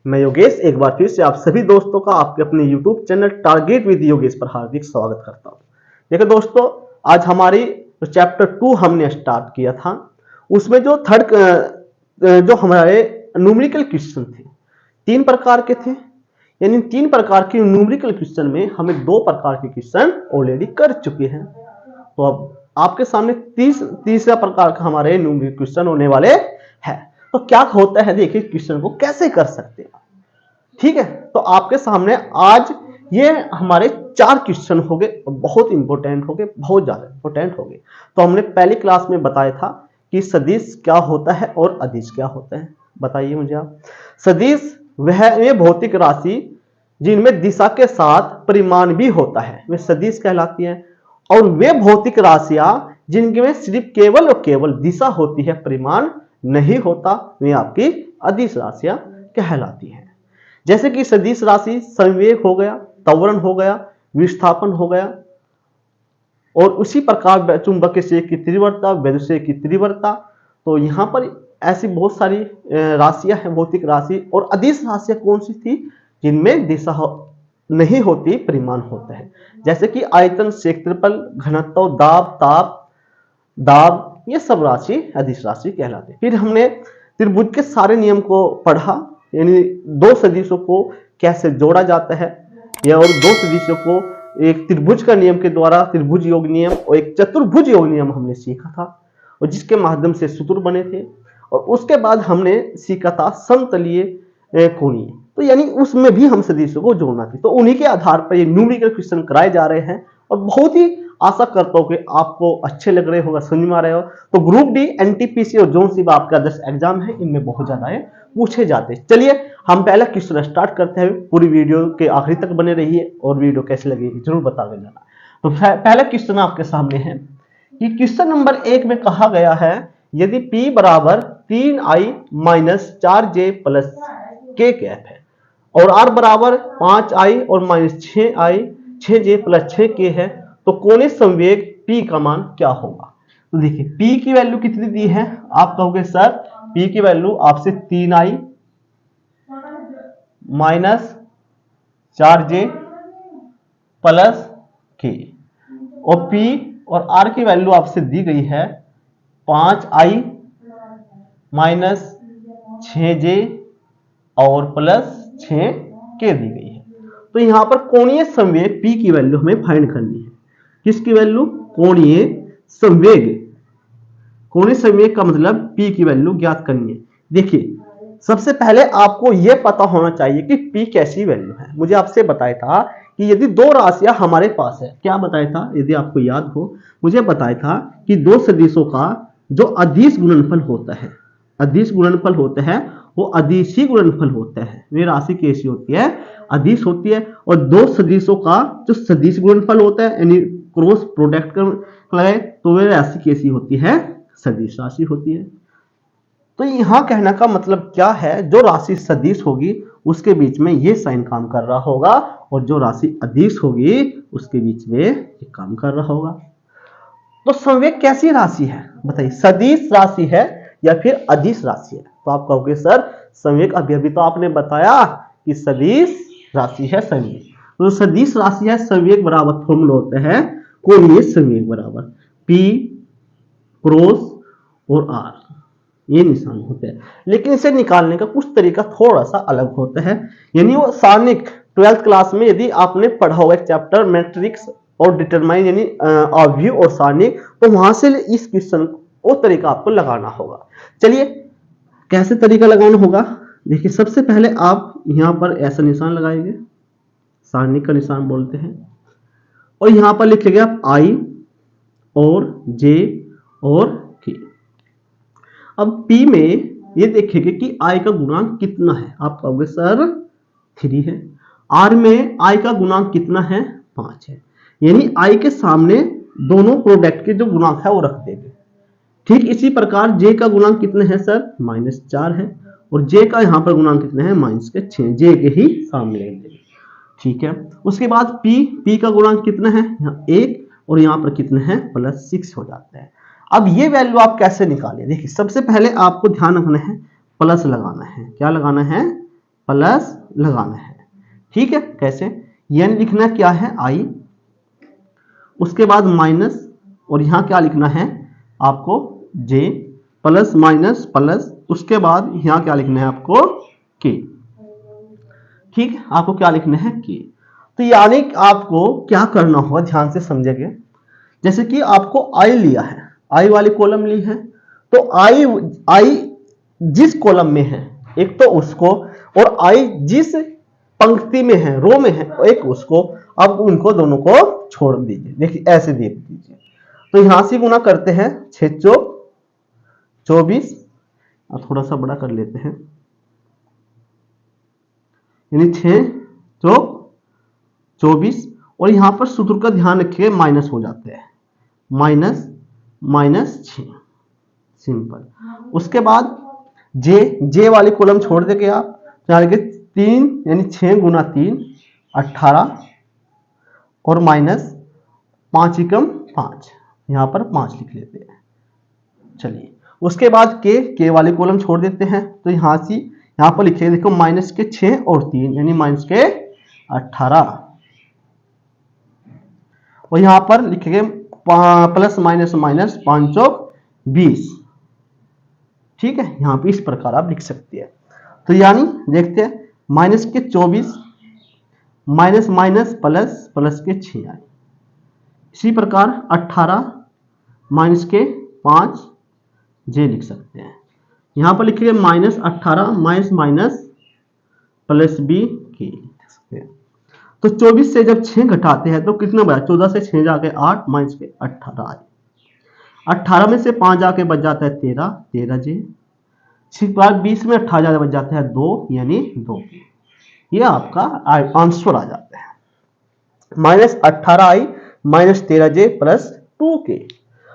मैं योगेश एक बार फिर से आप सभी दोस्तों का आपके अपने YouTube channel target with Yogesh पर हार्दिक स्वागत करता हूं। देखिए दोस्तों, आज हमारी चैप्टर 2 हमने स्टार्ट किया था। उसमें जो जो हमारे न्यूमेरिकल क्वेश्चन थे, 3 प्रकार के थे। यानी 3 प्रकार के न्यूमेरिकल क्वेश्चन में हमें 2 प्रकार के क्वेश्चन ऑलरेडी कर चुके हैं। तो अब आपके सामने तीसरा प्रकार का हमारे न्यूमेरिकल क्वेश्चन होने वाले हैं। तो क्या होता है, देखिए क्वेश्चन को कैसे कर सकते हैं। ठीक है, तो आपके सामने आज ये हमारे 4 क्वेश्चन हो गए, बहुत इंपॉर्टेंट हो गए, बहुत ज्यादा इंपॉर्टेंट हो गए। तो हमने पहली क्लास में बताया था कि सदिश क्या होता है और अदिश क्या होता है। बताइए मुझे आप। सदिश वह भौतिक राशि जिनमें दिशा के साथ परिमाण भी होता है, वे सदिश कहलाती है। और वे भौतिक राशियां जिनमें सिर्फ केवल और केवल दिशा होती है, परिमाण नहीं होता, वे आपकी अदिश राशियां कहलाती है। जैसे कि सदिश राशि संवेग हो गया, त्वरण हो गया, विस्थापन हो गया। और उसी प्रकार चुंबकीय की तीव्रता, वैद्युतीय की तीव्रता। तो यहां पर ऐसी बहुत सारी राशियां हैं, भौतिक राशि। और अदिश राशियां कौन सी थी? जिनमें दिशा नहीं होती, परिमाण होता है। जैसे कि आयतन, क्षेत्रफल, घनत्व, दाब, ये सब राशि अदिश राशि कहलाते हैं। फिर हमने त्रिभुज के सारे नियम को पढ़ा, यानी 2 सदिशों को कैसे जोड़ा जाता है, या और 2 सदिशों को एक त्रिभुज का नियम के द्वारा, त्रिभुज योग नियम और एक चतुर्भुज योग नियम हमने सीखा था, और जिसके माध्यम से सूत्र बने थे। और उसके बाद हमने सीखा था समतलीय कोणीय। तो यानी उसमें भी हम सदिशों को जोड़ना थी। तो उन्हीं के आधार पर ये न्यूमेरिकल क्वेश्चन कराए जा रहे हैं, और बहुत ही आशा करता हूं कि आपको अच्छे लग रहे होगा, समझ में आ रहे हो। तो ग्रुप डी, एनटीपीसी और जोन सी आपका 10 एग्जाम है, इनमें बहुत ज्यादा पूछे जाते हैं। चलिए हम पहला क्वेश्चन स्टार्ट करते हैं। पूरी वीडियो के आखिरी तक बने रहिए, और वीडियो कैसी लगी जरूर बता देना। तो पहला क्वेश्चन आपके सामने है कि क्वेश्चन नंबर 1 में कहा गया है, यदि P बराबर 3i minus 4j plus k cap है और R बराबर 5i और माइनस 6j प्लस 6k है, तो कोणीय संवेग P का मान क्या होगा? तो देखिए P की वैल्यू कितनी दी है। आप कहोगे सर P की वैल्यू आपसे 3i minus 4j plus k, और P और R की वैल्यू आपसे दी गई है 5i माइनस 6j और प्लस 6k दी गई है। तो यहां पर कोणीय संवेग P की वैल्यू हमें फाइंड करनी है। किसकी वैल्यू? कोणीय संवेग। कोणीय संवेग का मतलब P की वैल्यू ज्ञात करनी है। देखिए सबसे पहले आपको यह पता होना चाहिए कि P कैसी वैल्यू है। मुझे आपसे बताया था कि यदि 2 राशियां हमारे पास है, क्या बताया था, यदि आपको याद हो, मुझे बताया था कि 2 सदिशों का जो अदिश गुणनफल होता है, अदिश गुणनफल होता है, वो अदिशी गुणनफल होता है। वे राशि कैसी होती है? अदिश होती है। और 2 सदिशों का जो सदिश गुणनफल होता है, यानी क्रॉस प्रोडक्ट कर, तो वे राशि कैसी होती है? सदिश राशि होती है। तो यहां कहने का मतलब क्या है, जो राशि सदिश होगी उसके बीच में ये साइन काम कर रहा होगा, और जो राशि अदिश होगी उसके बीच में ये काम कर रहा होगा। तो संवेग कैसी राशि है बताइए, सदिश राशि है या फिर अदिश राशि है? तो आप कहोगे सर संवेग अभी तो आपने बताया कि सदिश राशि है संवेग। तो सदिश राशि है संवेग बराबर फॉर्मूला होता है कोणीय संवेग बराबर P क्रॉस और R, ये निशान होते हैं। लेकिन इसे निकालने का कुछ तरीका थोड़ा सा अलग होता है। यानी वो सारणिक 12th क्लास में यदि आपने पढ़ा होगा चैप्टर मैट्रिक्स और डिटरमाइन, यानी अवयव और सारणिक, तो वहां से इस क्वेश्चन वो तरीका आपको लगाना होगा। चलिए कैसे तरीका लगाना होगा, देखिए सबसे पहले आप यहां पर ऐसा निशान लगाएंगे, सारणिक का निशान बोलते हैं, और यहां पर लिखेंगे आप I और J और K। अब P में ये देखेंगे कि I का गुणांक कितना है। आप कहोगे सर 3 है। R में I का गुणांक कितना है? 5 है। यानी I के सामने दोनों प्रोडक्ट के जो गुणांक है वो रख देंगे। ठीक इसी प्रकार J का गुणांक कितने हैं सर? -4 है। और J का यहां पर गुणांक कितने हैं? -6। J के ही सामने रख देंगे। ठीक है। उसके बाद P का गुणांक कितना है? यहाँ 1, और यहां पर कितने हैं? +6 हो जाता है। अब ये वैल्यू आप कैसे निकालें? देखिए सबसे पहले आपको ध्यान रखना है, प्लस लगाना है। क्या लगाना है? प्लस लगाना है। ठीक है, कैसे? n लिखना क्या है i, उसके बाद माइनस, और यहां क्या लिखना है आपको j, प्लस माइनस प्लस, उसके बाद यहां क्या लिखना है आपको k। ठीक है, आपको क्या लिखना है k। तो यानी आपको क्या करना होगा, ध्यान से समझेंगे। जैसे कि आपको i लिया है, i वाली कॉलम ली है, तो i जिस कॉलम में है एक तो उसको, और i जिस पंक्ति में है, रो में है, एक उसको, अब उनको दोनों को छोड़ दीजिए। देखिए ऐसे देख दीजिए। तो यहां से गुना करते हैं, 6 चौक 24, और थोड़ा सा बड़ा कर लेते हैं, यानी 6 चौक 24, और यहां पर सूत्र का ध्यान रखिए माइनस हो जाते हैं, माइनस माइनस 6, सिंपल। उसके बाद जे वाली कॉलम छोड़ देंगे आप, तो 3 यानी 6 गुना 3 18, और माइनस 5 एकम 5, यहां पर 5 लिख लेते हैं। चलिए, उसके बाद के वाली कॉलम छोड़ देते हैं, तो यहां से यहां पर लिखे देखो माइनस के 6 और 3 यानी माइनस के 18, और यहां पर लिखेंगे प्लस माइनस माइनस 5 चौक 20। ठीक है, यहां पे इस प्रकार आप लिख सकते हैं। तो यानी देखते हैं, माइनस के 24 माइनस माइनस प्लस, प्लस के 6 आए। इसी प्रकार 18 माइनस के 5 जे लिख सकते हैं। यहां पर लिखिए minus 18 minus minus plus B के लिख सकते हैं। तो 24 से जब 6 घटाते हैं तो कितना बचा, 14 से 6 जाके 8 माइनस के 18 आए। 18 में से 5 जाके बच जाता है 13, 13 जे। ठीक बात, 20 में 18 जाके बच जाता है 2 यानी 2। ये आपका आंसर आ जाता है, माइनस 18 आई माइनस 13 जे प्लस 2 के,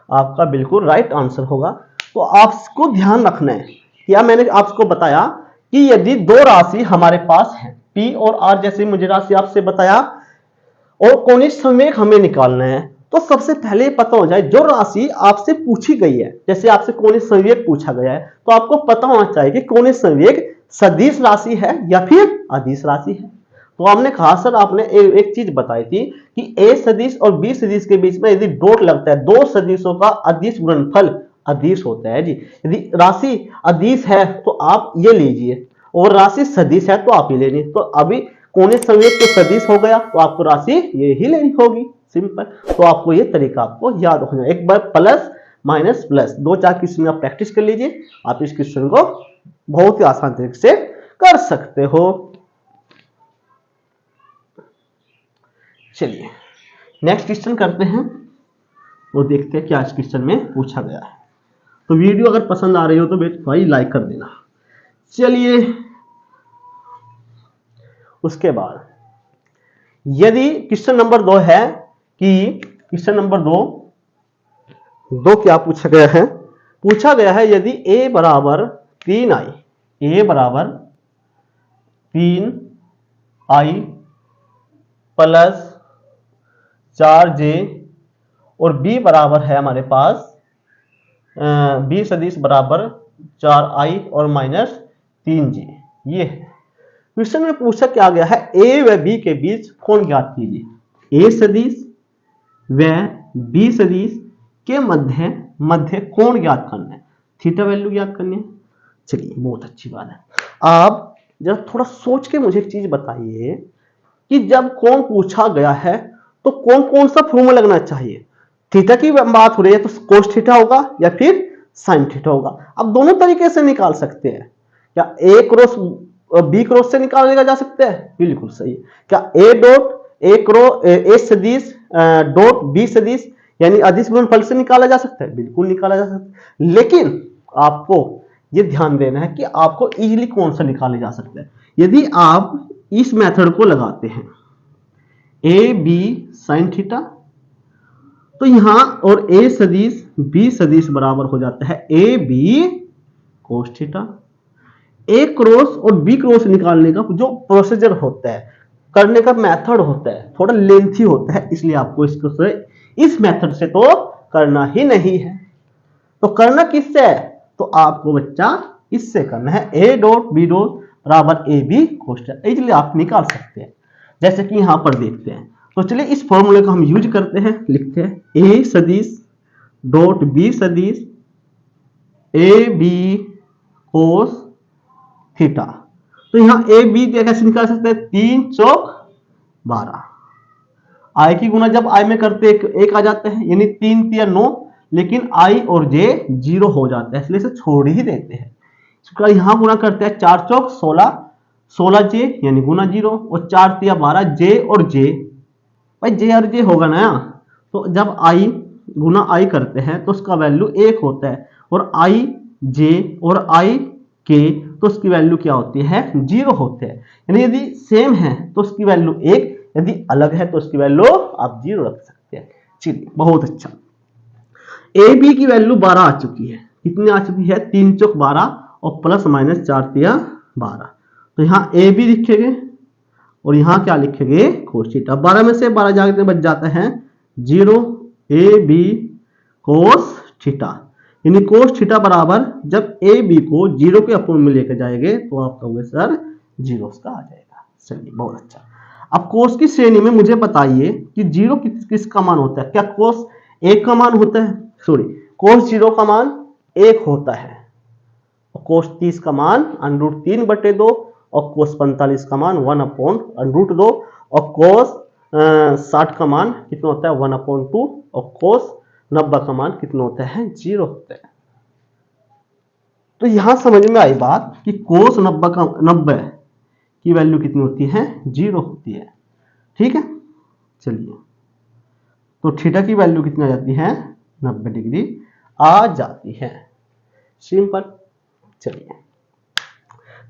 आपका बिल्कुल राइट आंसर होगा। तो आपको ध्यान रखना है, क्या मैंने आपको बताया कि यदि दो राशि हमारे पास है P और R, जैसे मुझे राशि आपसे बताया, और कोणिक संवेग हमें निकालना है, तो सबसे पहले पता हो जाए जो राशि आपसे पूछी गई है, जैसे आपसे कोणिक संवेग पूछा गया है, तो आपको पता होना चाहिए कि कोणिक संवेग सदिश राशि है या फिर अदिश राशि है। तो हमने कहा सर आपने एक चीज बताई थी कि a सदिश और b सदिश के बीच में यदि डॉट लगता है, दो सदिशों का अदिश गुणनफल अदिश होता है जी। यदि राशि अदिश है तो आप ये लीजिए, और राशि सदिश है तो आप ये लेनी। तो अभी कोणिक संवेग तो सदिश हो गया, तो आपको राशि ये ही लेनी होगी, सिंपल। तो आपको ये तरीका आपको याद होना, एक बार प्लस माइनस प्लस 2-4 क्वेश्चन आप प्रैक्टिस कर लीजिए, आप इस क्वेश्चन को बहुत ही आसान तरीके से कर सकते हो। चलिए नेक्स्ट क्वेश्चन करते हैं और देखते हैं क्या इस क्वेश्चन में पूछा गया है। तो वीडियो अगर पसंद आ रही हो तो भाई लाइक कर देना। चलिए, उसके बाद यदि क्वेश्चन नंबर 2 है कि क्वेश्चन नंबर 2 क्या पूछा गया है, पूछा गया है यदि a बराबर 3i, a बराबर 3i प्लस 4j, और b बराबर है हमारे पास b सदिश बराबर 4i और माइनस 3j। ये क्वेश्चन में पूछा क्या गया है, a व b के बीच कोण ज्ञात कीजिए। a सदिश व b सदिश के मध्य कोण ज्ञात करना है, थीटा वैल्यू ज्ञात करनी है। चलिए बहुत अच्छी बात है। आप जब थोड़ा सोच के मुझे एक चीज बताइए कि जब कोण पूछा गया है तो कौन सा फॉर्मूला लगना चाहिए। थीटा की बात हो रही है तो कोस थीटा होगा या फिर साइन थीटा होगा। अब दोनों तरीके से निकाल सकते हैं। क्या a क्रॉस b क्रॉस से निकालेगा जा सकता है, बिल्कुल सही। क्या a डॉट a सदिश डॉट b सदिश यानी अदिश गुणनफल से निकाला जा सकता है, बिल्कुल निकाला जा सकता है। लेकिन आपको ये ध्यान देना है कि आपको इजीली कौन सा निकाला जा सकता है। यदि आप इस मेथड को लगाते हैं ए बी साइन थीटा, तो यहां और a सदिश b सदिश बराबर हो जाता है A B cos theta. a cross और b क्रॉस निकालने का जो प्रोसीजर होता है, करने का मेथड होता है, थोड़ा लेंथी होता है, इसलिए आपको इसको इस मेथड से तो करना ही नहीं है। तो करना किससे है, तो आपको बच्चा इससे करना है, a डॉट b डॉट बराबर A B cos theta, easily आप निकाल सकते हैं। जैसे कि यहां पर देखते हैं, तो चलिए इस फॉर्मूले को हम यूज करते हैं, लिखते हैं ए सदिश डॉट बी सदिश ए बी कोस थीटा। तो यहां ए बी कैसे निकाल सकते हैं, 3 चौक 12, आई की गुना जब आई में करते एक आ जाते हैं, यानी 3 तिया 9, लेकिन आई और जे 0 हो जाते हैं, इसलिए इसे छोड़ ही देते हैं। इसका यहां गुना करते हैं 4 चौक 16, 16 जे यानी गुना 0, और 4 तिया 12, जे और जे, भाई जे और जे होगा ना, तो जब आई गुना आई करते हैं तो उसका वैल्यू 1 होता है, और आई जे और आई के तो उसकी वैल्यू क्या होती है, 0 होते हैं। यानी यदि सेम है तो उसकी वैल्यू 1, यदि अलग है तो उसकी वैल्यू आप 0 रख सकते हैं। चलिए बहुत अच्छा। ए बी की वैल्यू 12 आ चुकी है, कितनी आ चुकी है, 3 चौक 12 और प्लस माइनस 4 तिया 12, तो यहाँ ए बी लिखेंगे और यहाँ क्या लिखेंगे, कोस थीटा। 12 में से 12 जाके बच जाता है 0, ए बी कोस थीटा, यानी कोस थीटा बराबर जब ए बी को 0 के अपोन में लेकर जाएंगे तो आप कहोगे सर 0 का आ जाएगा। चलिए बहुत अच्छा। अब कोस की श्रेणी में मुझे बताइए कि 0 किसका मान होता है, क्या कोस 1 का मान होता है, सॉरी कोस 0 का मान 1 होता है, और कोस 30 का मान √3/2, और कोस 45 का मान 1/√2, और कोस 60 का मान कितना होता है 1/2, और कोस 90 का मान कितना होता है 0 होता है। तो यहां समझ में आई बात कि कोस 90 की वैल्यू कितनी होती है, 0 होती है। ठीक है, चलिए तो थीटा की वैल्यू कितनी आ जाती है, 90 डिग्री आ जाती है, सिंपल। चलिए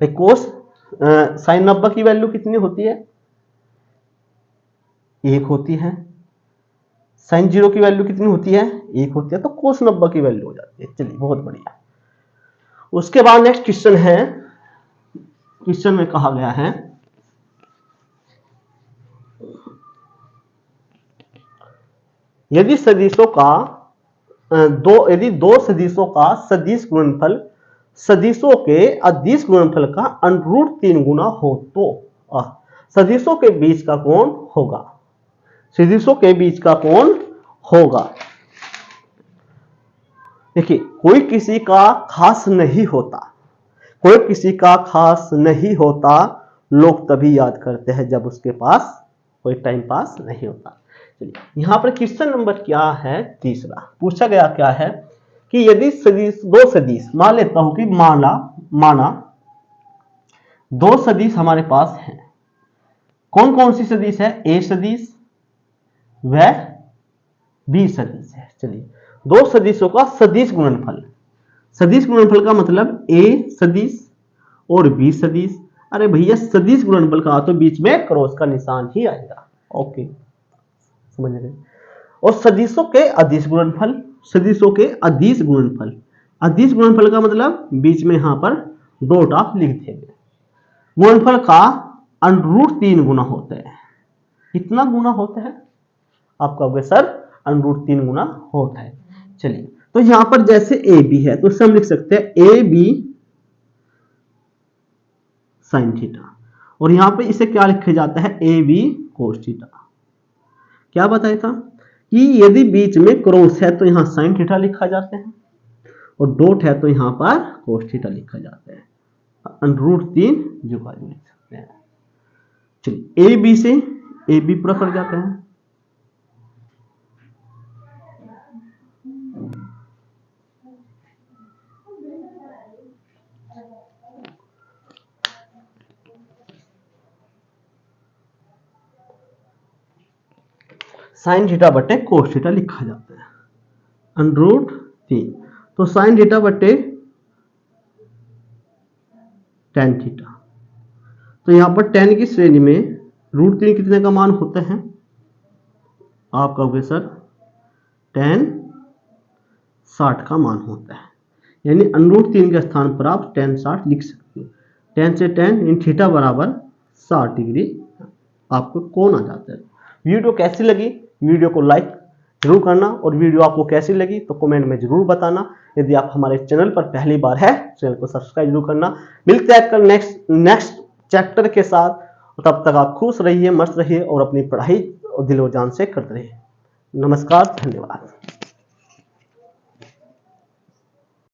भाई कोस साइन 90 की वैल्यू कितनी होती है, 1 होती है। साइन 0 की वैल्यू कितनी होती है, 1 होती है, तो कोस 90 की वैल्यू हो जाती है। चलिए बहुत बढ़िया। उसके बाद नेक्स्ट क्वेश्चन है, क्वेश्चन में कहा गया है यदि सदिशों का यदि दो सदिशों का सदिश गुणनफल सदिशों के अदिश गुणनफल का √3 गुना हो तो सदिशों के बीच का कोण होगा, सदिशों के बीच का कोण होगा। देखिए कोई किसी का खास नहीं होता, कोई किसी का खास नहीं होता, लोग तभी याद करते हैं जब उसके पास कोई टाइम पास नहीं होता। चलिए यहां पर क्वेश्चन नंबर क्या है, तीसरा पूछा गया क्या है कि यदि सदिश दो सदिश, मान लेता हूं कि माना दो सदिश हमारे पास हैं, कौन कौन सी सदिश है, ए सदिश व बी सदिश है। चलिए दो सदिशों का सदिश गुणनफल, सदिश गुणनफल का मतलब ए सदिश और बी सदिश। अरे भैया सदिश गुणनफल का तो बीच में क्रॉस का निशान ही आएगा, ओके समझ गए। और सदिशों के अदिश गुणनफल, सदिशों के अदिश गुणनफल, अदिश गुणनफल का मतलब बीच में यहां पर डॉट आप लिख देंगे। गुणनफल का √3 गुना होता है, कितना गुना होता है, आप कहोगे सर √3 गुना होता है। चलिए तो यहां पर जैसे ए बी है तो इसे हम लिख सकते हैं ए बी साइन थीटा, और यहां पे इसे क्या लिखा जाता है, ए बी कोस थीटा। क्या बताया था कि यदि बीच में क्रॉस है तो यहां साइन थीटा लिखा जाता है, और डॉट है तो यहां पर कोस थीटा लिखा जाता है, √3 जो बाजू लिख सकते हैं। चलिए ए बी से ए बी पूरा कर जाते हैं, साइन थीटा बटे कोस थीटा लिखा जाता है √3, तो साइन थीटा बटे टेन थीटा, तो यहां पर टेन की श्रेणी में √3 कितने का मान होता है, आप कहोगे सर टेन 60 का मान होता है, यानी √3 के स्थान पर आप टेन 60 लिख सकते हो। टेन से टेन इन थीटा बराबर 60 डिग्री आपको कोण आ जाता है। वीडियो कैसी लगी, वीडियो को लाइक जरूर करना, और वीडियो आपको कैसी लगी तो कमेंट में जरूर बताना। यदि आप हमारे चैनल पर पहली बार है, चैनल को सब्सक्राइब जरूर करना। मिलते हैं कल नेक्स्ट चैप्टर के साथ। तब तक आप खुश रहिए, मस्त रहिए और अपनी पढ़ाई दिलो जान से करते रहिए। नमस्कार, धन्यवाद।